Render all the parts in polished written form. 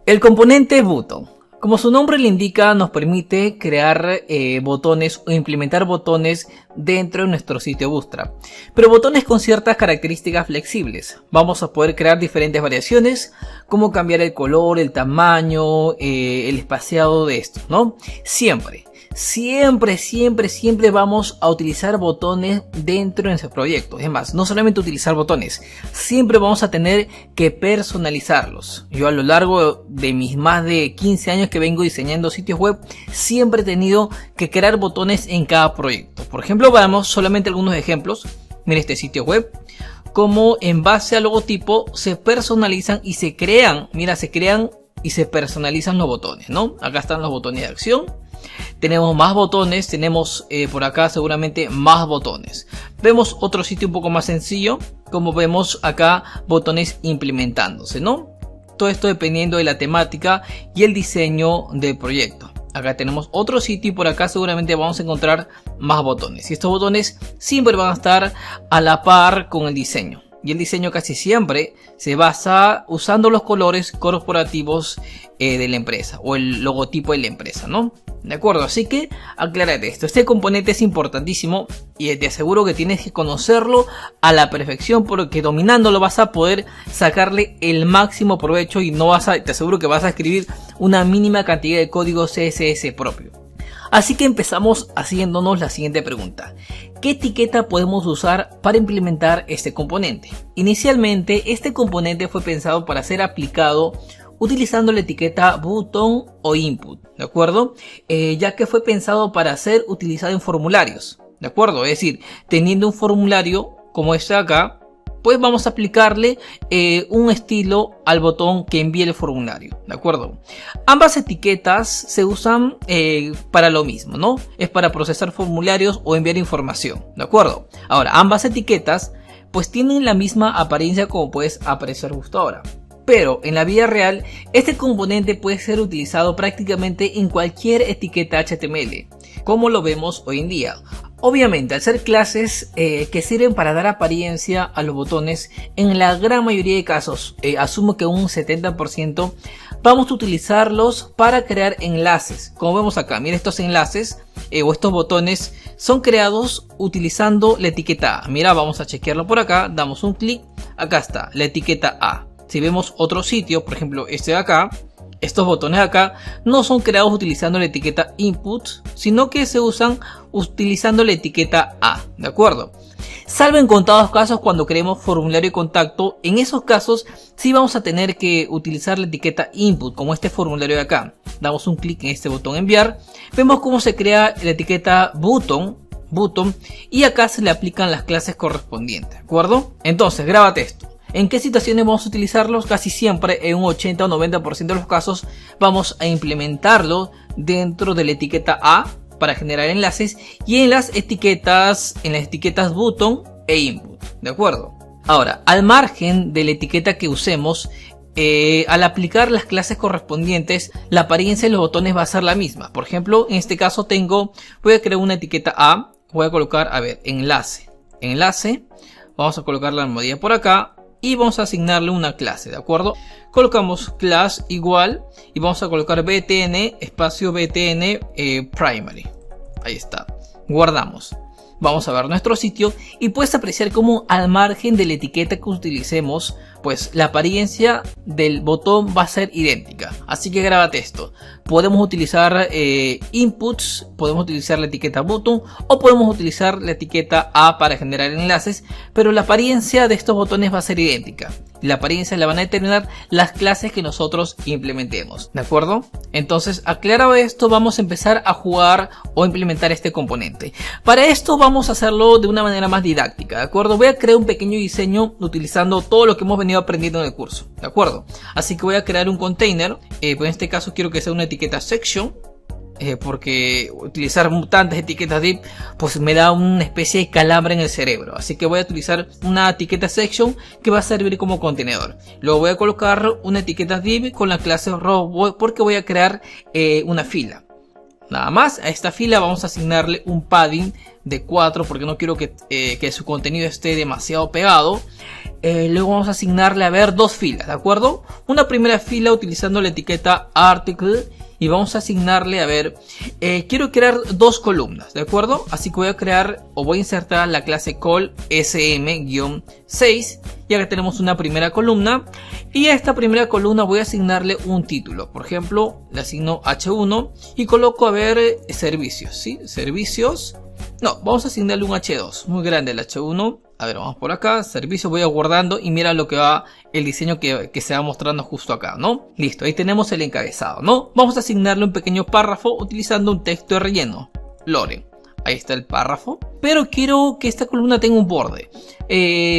El componente button, como su nombre le indica, nos permite crear botones o implementar botones dentro de nuestro sitio Bootstrap, pero botones con ciertas características flexibles. Vamos a poder crear diferentes variaciones, como cambiar el color, el tamaño, el espaciado de estos, ¿no? Siempre vamos a utilizar botones dentro de nuestro proyecto. Es más, no solamente utilizar botones, siempre vamos a tener que personalizarlos. Yo a lo largo de mis más de 15 años que vengo diseñando sitios web, siempre he tenido que crear botones en cada proyecto. Por ejemplo, veamos solamente algunos ejemplos. Mira este sitio web, como en base al logotipo se personalizan y se crean. Mira, se crean y se personalizan los botones, ¿no? Acá están los botones de acción. Tenemos más botones, tenemos por acá seguramente más botones. Vemos otro sitio un poco más sencillo, como vemos acá botones implementándose, ¿no? Todo esto dependiendo de la temática y el diseño del proyecto. Acá tenemos otro sitio y por acá seguramente vamos a encontrar más botones. Y estos botones siempre van a estar a la par con el diseño. Y el diseño casi siempre se basa usando los colores corporativos de la empresa o el logotipo de la empresa, ¿no? ¿De acuerdo? Así que aclárate esto. Este componente es importantísimo y te aseguro que tienes que conocerlo a la perfección, porque dominándolo vas a poder sacarle el máximo provecho y te aseguro que vas a escribir una mínima cantidad de código CSS propio. Así que empezamos haciéndonos la siguiente pregunta. ¿Qué etiqueta podemos usar para implementar este componente? Inicialmente, este componente fue pensado para ser aplicado utilizando la etiqueta button o input, ¿de acuerdo? Ya que fue pensado para ser utilizado en formularios, ¿de acuerdo? Es decir, teniendo un formulario como este de acá, pues vamos a aplicarle un estilo al botón que envíe el formulario, ¿de acuerdo? Ambas etiquetas se usan para lo mismo, ¿no? Es para procesar formularios o enviar información, ¿de acuerdo? Ahora, ambas etiquetas pues tienen la misma apariencia como puedes apreciar justo ahora. Pero en la vida real, este componente puede ser utilizado prácticamente en cualquier etiqueta HTML, como lo vemos hoy en día. Obviamente, al ser clases que sirven para dar apariencia a los botones, en la gran mayoría de casos, asumo que un 70%, vamos a utilizarlos para crear enlaces. Como vemos acá, mira, estos enlaces o estos botones son creados utilizando la etiqueta A. Mira, vamos a chequearlo por acá, damos un clic, acá está, la etiqueta A. Si vemos otro sitio, por ejemplo este de acá, estos botones de acá no son creados utilizando la etiqueta input, sino que se usan utilizando la etiqueta A, ¿de acuerdo? Salvo en contados casos cuando creemos formulario de contacto, en esos casos sí vamos a tener que utilizar la etiqueta input, como este formulario de acá. Damos un clic en este botón enviar, vemos cómo se crea la etiqueta button y acá se le aplican las clases correspondientes, ¿de acuerdo? Entonces, grábate esto. ¿En qué situaciones vamos a utilizarlos? Casi siempre, en un 80 o 90% de los casos, vamos a implementarlo dentro de la etiqueta A para generar enlaces y en las etiquetas button e input, ¿de acuerdo? Ahora, al margen de la etiqueta que usemos, al aplicar las clases correspondientes, la apariencia de los botones va a ser la misma. Por ejemplo, en este caso voy a crear una etiqueta A, voy a colocar, enlace, vamos a colocar la almohadilla por acá. Y vamos a asignarle una clase, ¿de acuerdo? Colocamos class igual y vamos a colocar btn espacio btn primary. Ahí está. Guardamos. Vamos a ver nuestro sitio y puedes apreciar cómo al margen de la etiqueta que utilicemos, pues la apariencia del botón va a ser idéntica. Así que grábate esto. Podemos utilizar inputs, podemos utilizar la etiqueta button o podemos utilizar la etiqueta A para generar enlaces, pero la apariencia de estos botones va a ser idéntica. La apariencia la van a determinar las clases que nosotros implementemos, ¿de acuerdo? Entonces, aclarado esto, vamos a empezar a jugar o implementar este componente. Para esto vamos a hacerlo de una manera más didáctica, ¿de acuerdo? Voy a crear un pequeño diseño utilizando todo lo que hemos venido aprendiendo en el curso, ¿de acuerdo? Así que voy a crear un container, pues en este caso quiero que sea una etiqueta section, porque utilizar tantas etiquetas div pues me da una especie de calambre en el cerebro, así que voy a utilizar una etiqueta section que va a servir como contenedor. Luego voy a colocar una etiqueta div con la clase row porque voy a crear una fila. nada más. A esta fila vamos a asignarle un padding de 4 porque no quiero que su contenido esté demasiado pegado. Luego vamos a asignarle, a ver, 2 filas, ¿de acuerdo? Una primera fila utilizando la etiqueta article y vamos a asignarle, a ver, quiero crear 2 columnas, ¿de acuerdo? Así que voy a crear o voy a insertar la clase call sm-6 y acá tenemos una primera columna y a esta primera columna voy a asignarle un título. Por ejemplo, le asigno h1 y coloco, a ver, servicios, ¿sí? Servicios. No, vamos a asignarle un h2, muy grande el h1. A ver, vamos por acá, servicio, voy aguardando y mira lo que va el diseño que se va mostrando justo acá, ¿no? Listo, ahí tenemos el encabezado, ¿no? Vamos a asignarle un pequeño párrafo utilizando un texto de relleno, Loren. Ahí está el párrafo, pero quiero que esta columna tenga un borde.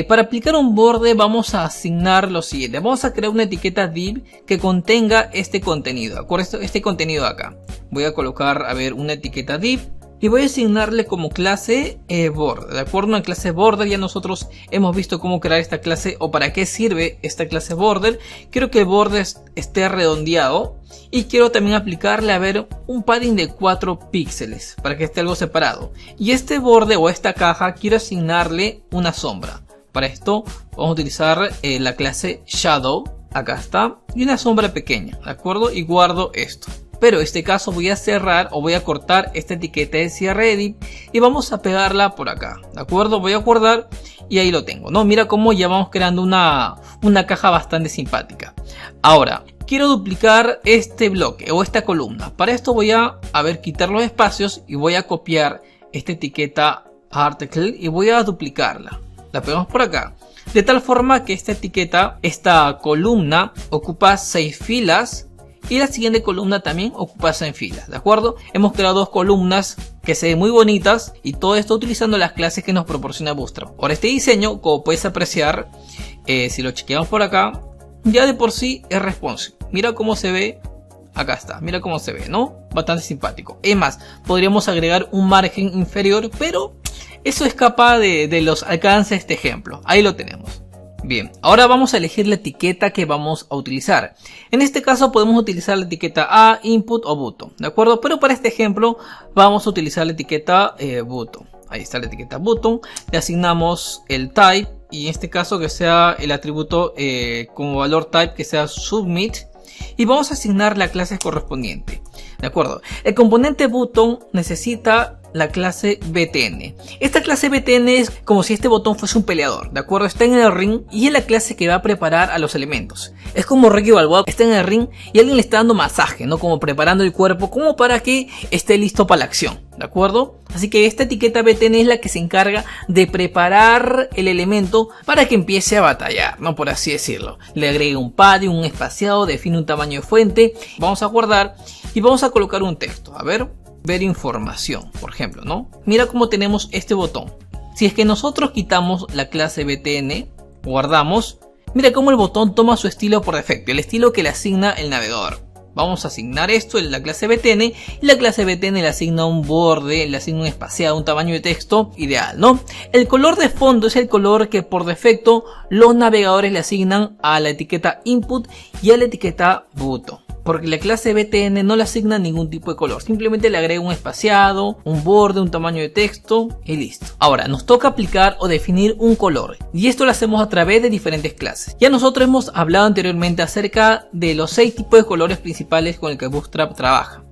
Para aplicar un borde vamos a asignar lo siguiente. Vamos a crear una etiqueta div que contenga este contenido, ¿de acuerdo? Este contenido de acá. Voy a colocar, a ver, una etiqueta div. Y voy a asignarle como clase border, ¿de acuerdo? Una clase border, ya nosotros hemos visto cómo crear esta clase o para qué sirve esta clase border. Quiero que el border esté redondeado y quiero también aplicarle, a ver, un padding de 4 píxeles para que esté algo separado. Y este borde o esta caja quiero asignarle una sombra. Para esto vamos a utilizar la clase shadow, acá está, y una sombra pequeña, ¿de acuerdo? Y guardo esto. Pero en este caso voy a cerrar o voy a cortar esta etiqueta de cierre edit y vamos a pegarla por acá, ¿de acuerdo? Voy a guardar y ahí lo tengo, ¿no? Mira cómo ya vamos creando una caja bastante simpática. Ahora, quiero duplicar este bloque o esta columna. Para esto voy a ver, quitar los espacios y voy a copiar esta etiqueta article y voy a duplicarla. La pegamos por acá. De tal forma que esta etiqueta, esta columna ocupa 6 filas. Y la siguiente columna también ocupa 6 filas, ¿de acuerdo? Hemos creado 2 columnas que se ven muy bonitas y todo esto utilizando las clases que nos proporciona Bootstrap. Ahora este diseño, como puedes apreciar, si lo chequeamos por acá, ya de por sí es responsive. Mira cómo se ve, acá está, mira cómo se ve, ¿no? Bastante simpático. Es más, podríamos agregar un margen inferior, pero eso escapa de los alcances de este ejemplo. Ahí lo tenemos. Bien, ahora vamos a elegir la etiqueta que vamos a utilizar. En este caso podemos utilizar la etiqueta a, input o button, ¿de acuerdo? Pero para este ejemplo vamos a utilizar la etiqueta button. Ahí está la etiqueta button. Le asignamos el type y en este caso que sea el atributo como valor type que sea submit. Y vamos a asignar la clase correspondiente, ¿de acuerdo? El componente button necesita la clase btn. Esta clase btn es como si este botón fuese un peleador, ¿de acuerdo? Está en el ring y es la clase que va a preparar a los elementos. Es como Rocky Balboa, está en el ring y alguien le está dando masaje, ¿no? Como preparando el cuerpo como para que esté listo para la acción, ¿de acuerdo? Así que esta etiqueta btn es la que se encarga de preparar el elemento para que empiece a batallar, ¿no? Por así decirlo. Le agrega un padding, un espaciado, define un tamaño de fuente. Vamos a guardar y vamos a colocar un texto. A ver, ver información, por ejemplo, ¿no? Mira cómo tenemos este botón. Si es que nosotros quitamos la clase btn, guardamos, mira cómo el botón toma su estilo por defecto, el estilo que le asigna el navegador. Vamos a asignar esto en la clase btn y la clase btn le asigna un borde, le asigna un espaciado, un tamaño de texto ideal, ¿no? El color de fondo es el color que por defecto los navegadores le asignan a la etiqueta input y a la etiqueta button. Porque la clase btn no le asigna ningún tipo de color, simplemente le agrega un espaciado, un borde, un tamaño de texto y listo. Ahora nos toca aplicar o definir un color y esto lo hacemos a través de diferentes clases. Ya nosotros hemos hablado anteriormente acerca de los 6 tipos de colores principales con el que Bootstrap trabaja.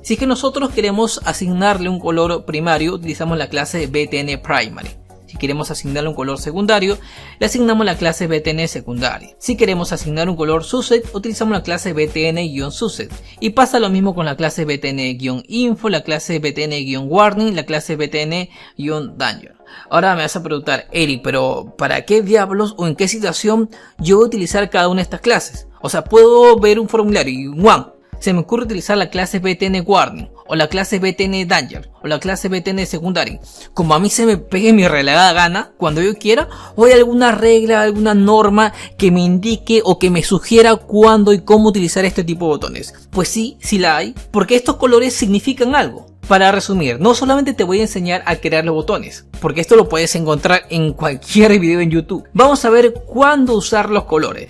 Si es que nosotros queremos asignarle un color primario, utilizamos la clase btn primary. Si queremos asignarle un color secundario, le asignamos la clase btn secundaria. Si queremos asignar un color subset, utilizamos la clase btn-subset. Y pasa lo mismo con la clase btn-info, la clase btn-warning, la clase btn-danger. Ahora me vas a preguntar, Eric, pero ¿para qué diablos o en qué situación yo voy a utilizar cada una de estas clases? O sea, puedo ver un formulario y ¡guau! Se me ocurre utilizar la clase btn warning o la clase btn danger o la clase btn secondary como a mí se me pegue mi regalada gana cuando yo quiera, o hay alguna regla, alguna norma que me indique o que me sugiera cuándo y cómo utilizar este tipo de botones. Pues sí, sí la hay, porque estos colores significan algo. Para resumir, no solamente te voy a enseñar a crear los botones, porque esto lo puedes encontrar en cualquier video en YouTube. Vamos a ver cuándo usar los colores.